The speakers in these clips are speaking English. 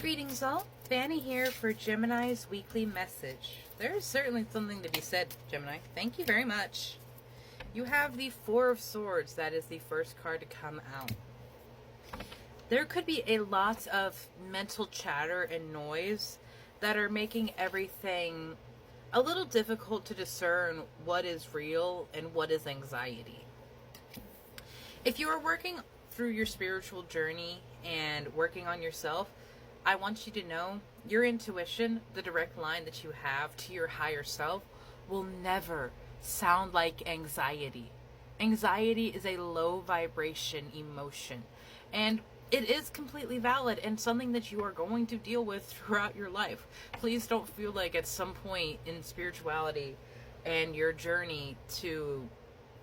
Greetings all, Fanny here for Gemini's weekly message. There is certainly something to be said, Gemini. Thank you very much. You have the Four of Swords. That is the first card to come out. There could be a lot of mental chatter and noise that are making everything a little difficult to discern what is real and what is anxiety. If you are working through your spiritual journey and working on yourself, I want you to know your intuition, the direct line that you have to your higher self, will never sound like anxiety. Anxiety is a low vibration emotion, and it is completely valid and something that you are going to deal with throughout your life. Please don't feel like at some point in spirituality and your journey to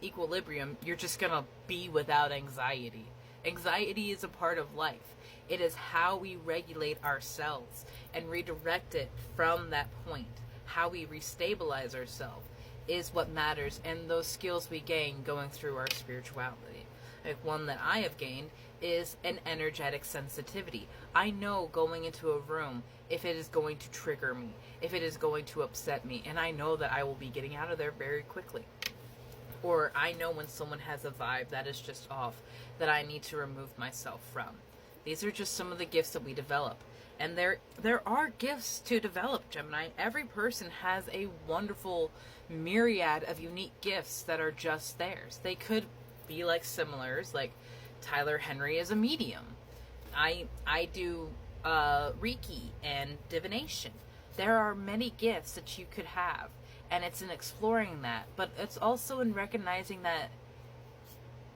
equilibrium, you're just gonna be without anxiety. Anxiety is a part of life. It is how we regulate ourselves and redirect it from that point. How we restabilize ourselves is what matters, and those skills we gain going through our spirituality. Like one that I have gained is an energetic sensitivity. I know going into a room if it is going to trigger me, if it is going to upset me, and I know that I will be getting out of there very quickly. Or I know when someone has a vibe that is just off, that I need to remove myself from. These are just some of the gifts that we develop. And there are gifts to develop, Gemini. Every person has a wonderful myriad of unique gifts that are just theirs. They could be like similars, like Tyler Henry is a medium. I do Reiki and divination. There are many gifts that you could have. And it's in exploring that, but it's also in recognizing that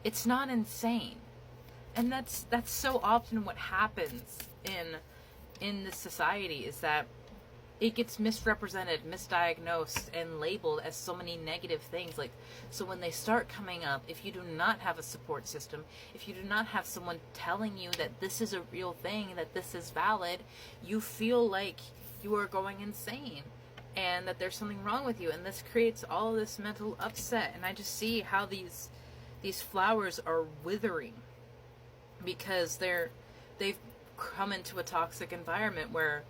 it's not insane. And that's so often what happens in this society, is that it gets misrepresented, misdiagnosed, and labeled as so many negative things. Like, so when they start coming up, if you do not have a support system, if you do not have someone telling you that this is a real thing, that this is valid, you feel like you are going insane and that there's something wrong with you, and this creates all this mental upset. And I just see how these flowers are withering because they've come into a toxic environment where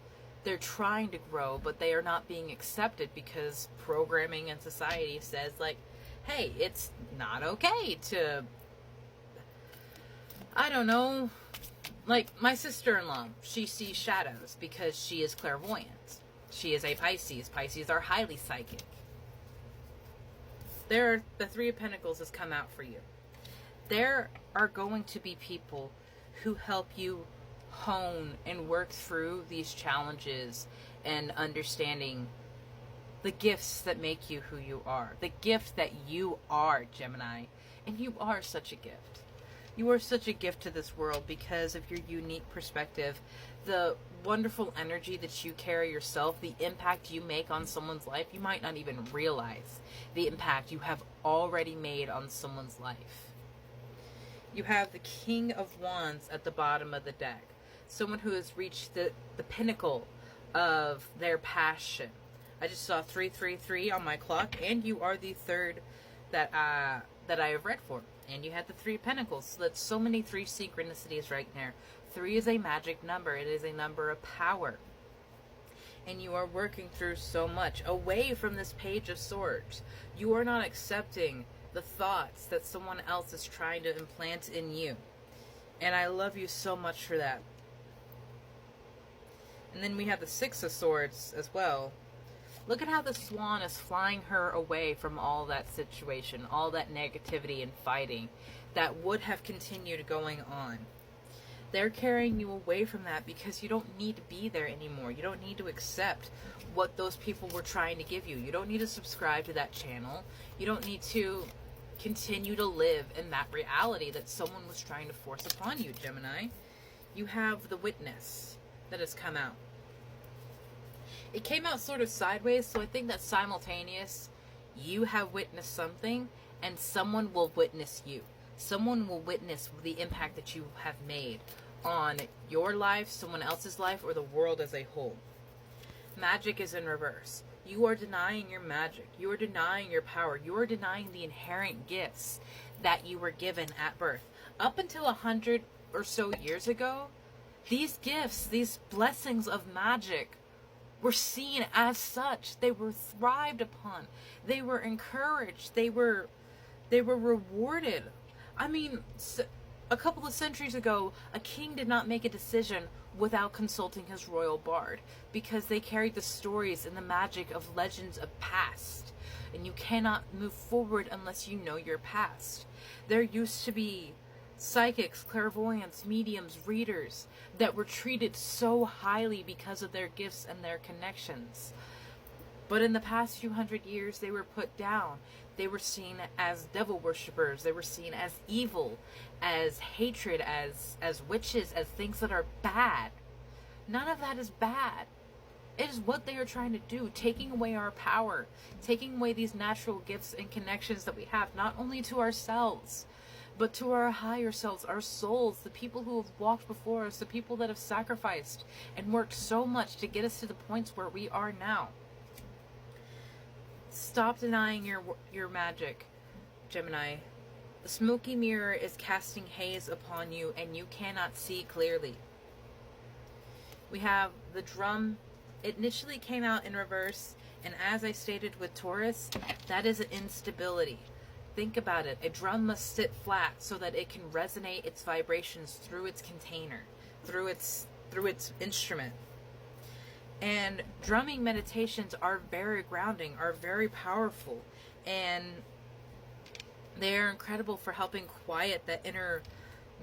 they're trying to grow, but they are not being accepted because programming and society says, like, hey, it's not okay to, I don't know, like my sister-in-law, she sees shadows because she is clairvoyant. She is a Pisces. Pisces are highly psychic. The Three of Pentacles has come out for you. There are going to be people who help you hone and work through these challenges and understanding the gifts that make you who you are. The gift that you are, Gemini. And you are such a gift. You are such a gift to this world because of your unique perspective, the wonderful energy that you carry yourself, the impact you make on someone's life. You might not even realize the impact you have already made on someone's life. You have the King of Wands at the bottom of the deck. Someone who has reached the pinnacle of their passion. I just saw 333 on my clock, and you are the third that I have read for. And you had the Three of Pentacles. So that's so many three synchronicities right there. 3 is a magic number. It is a number of power. And you are working through so much. Away from this Page of Swords. You are not accepting the thoughts that someone else is trying to implant in you. And I love you so much for that. And then we have the Six of Swords as well. Look at how the swan is flying her away from all that situation, all that negativity and fighting that would have continued going on. They're carrying you away from that because you don't need to be there anymore. You don't need to accept what those people were trying to give you. You don't need to subscribe to that channel. You don't need to continue to live in that reality that someone was trying to force upon you, Gemini. You have the Witness that has come out. It came out sort of sideways, so I think that's simultaneous. You have witnessed something, and someone will witness you. Someone will witness the impact that you have made on your life, someone else's life, or the world as a whole. Magic is in reverse. You are denying your magic. You are denying your power. You are denying the inherent gifts that you were given at birth. Up until 100 or so years ago, These gifts, these blessings of magic, were seen as such. They were thrived upon. They were encouraged. They were rewarded. I mean, a couple of centuries ago, a king did not make a decision without consulting his royal bard, because they carried the stories and the magic of legends of past. And you cannot move forward unless you know your past. There used to be psychics, clairvoyants, mediums, readers that were treated so highly because of their gifts and their connections. But in the past few hundred years, they were put down. They were seen as devil worshippers. They were seen as evil, as hatred, as witches, as things that are bad. None of that is bad. It is what they are trying to do, taking away our power, taking away these natural gifts and connections that we have, not only to ourselves, but to our higher selves, our souls, the people who have walked before us, the people that have sacrificed and worked so much to get us to the points where we are now. Stop denying your magic, Gemini. The smoky mirror is casting haze upon you, and you cannot see clearly. We have the drum. It initially came out in reverse, and as I stated with Taurus, that is an instability. Think about it. A drum must sit flat so that it can resonate its vibrations through its container, through its instrument. And drumming meditations are very grounding, are very powerful, and they are incredible for helping quiet that inner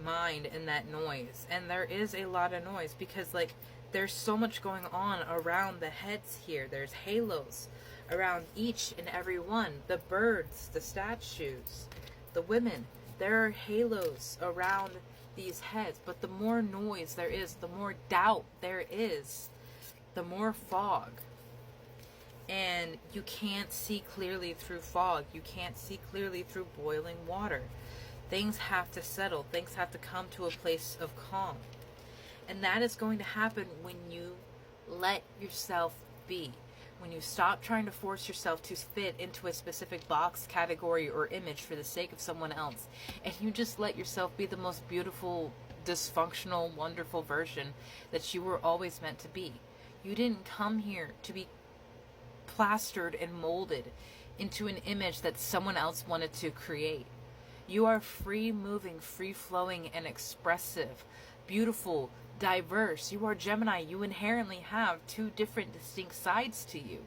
mind and that noise. And there is a lot of noise because, like, there's so much going on around the heads here. There's halos around each and every one. The birds, the statues, the women. There are halos around these heads. But the more noise there is, the more doubt there is, the more fog. And you can't see clearly through fog. You can't see clearly through boiling water. Things have to settle. Things have to come to a place of calm. And that is going to happen when you let yourself be. When you stop trying to force yourself to fit into a specific box, category, or image for the sake of someone else. And you just let yourself be the most beautiful, dysfunctional, wonderful version that you were always meant to be. You didn't come here to be plastered and molded into an image that someone else wanted to create. You are free moving, free flowing, and expressive, beautiful, diverse. You are Gemini. You inherently have two different distinct sides to you,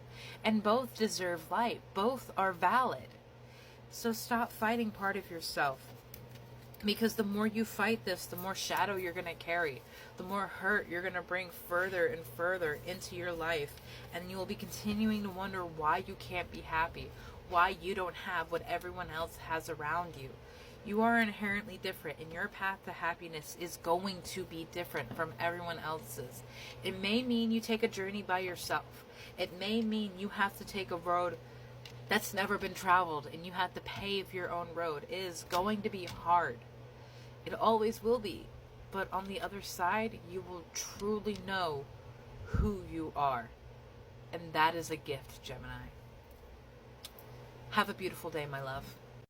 and both deserve light. Both are valid. So stop fighting part of yourself, because the more you fight this, the more shadow you're going to carry, the more hurt you're going to bring further and further into your life, and you will be continuing to wonder why you can't be happy, why you don't have what everyone else has around you. You are inherently different, and your path to happiness is going to be different from everyone else's. It may mean you take a journey by yourself. It may mean you have to take a road that's never been traveled, and you have to pave your own road. It is going to be hard. It always will be. But on the other side, you will truly know who you are. And that is a gift, Gemini. Have a beautiful day, my love.